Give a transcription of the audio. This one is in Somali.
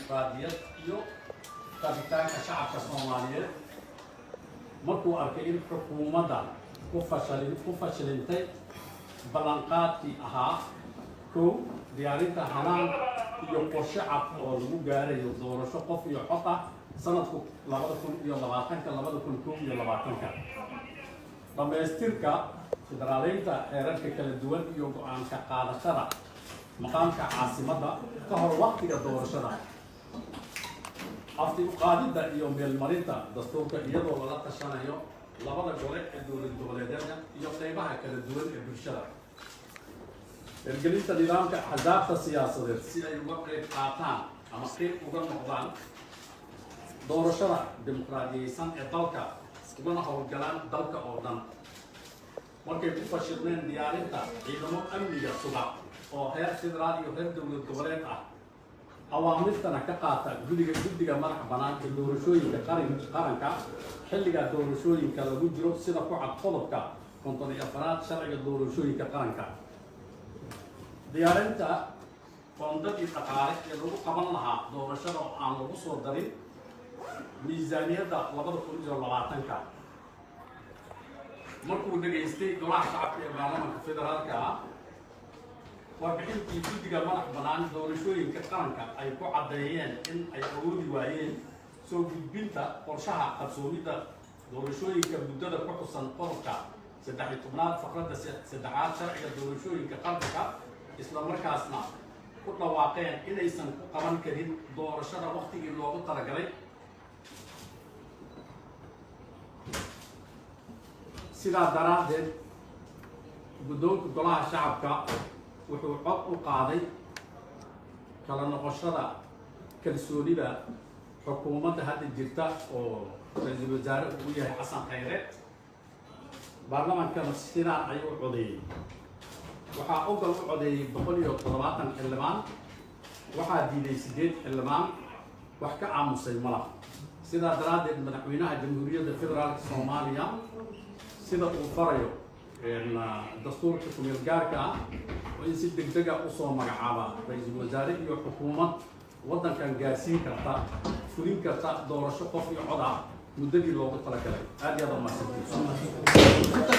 dimuqraadiyad iyo rabitaanka shacabka Soomaaliyeed markuu arkay in xukuumadda ku fashilintay ballanqaadkii ahaa kow diyaarinta hanaan iyo qorshe cad oo lagu gaarayo doorasho qof iyo cod ah sanadku 2020 dhamaystirka federaaleynta heerarka kala duwan iyo go'aanka qaadashada maqaamka caasimadda ka hor waqtiga doorashada afti u qaadida iyo meelmarinta dastuurka iyadoo lala tashanayo labada gole ee dowlad goboleedyada iyo qaybaha kala duwan ee bulshada hirgelinta nidaamka axsaabta siyaasadeed si ay uga qayb qaataan ama qayb uga noqdaan doorashada dimuqraadiyeysan ee dalka ugana howlgalaan dalka oo dhan markay ku fashilmeen diyaarinta ciidamo amniga suga oo heer federaal iyo heer dowlad goboleed ah awaamirtana ka qaata guddiga madax bannaan ee doorashooyinka qaranka xilliga doorashooyinka lagu jiro sida ku cad qodobka 54 sharciga doorashooyinka qaranka diyaarinta qoondadii dhaqaale ee lagu qaban lahaa doorashada oo aan lagu soo darin miisaaniyadda 2020 markuu dhageystay golaha shacabka ee baarlamaanka federaalka ah warbixintii guddiga madax bannaan doorashooyinka qaranka ay ku caddeeyeen in ay awoodi waayeen soo gudbinta qorshaha qabsoomidda doorashooyinka muddada ku xusan qodobka 13 faqradda 3 sharciga doorashooyinka qaranka isla markaasna ku dhawaaqeen inaysan ku qaban karin doorashada waqtigii loogu talagalay sidaa daraaddeed guddoonka golaha shacabka wuxuu cod u qaaday kala noqoshada kalsoonida xukuumadda hadda jirta oo ra'iisul wasaare uu yahay xasan khayre baarlamaankana sidaan ayuu codeeyey waxaa ogal u codeeyey 170 xildhibaan waxaa diiday 8 xildhibaan wax ka aamusay malaha sidaa daraaddeed madaxweynaha jamhuuriyadda federaalka Soomaaliya sida uu farayo dastuurka kumeel gaarka ah oo in si degdeg ah u soo magacaaba ra'iisul wasaare iyo xukuumad waddankan gaarsiin karta fulin karta doorasho qof iyo cod ah muddadii loogu talagalay aad iyo aad u mahadsantihiin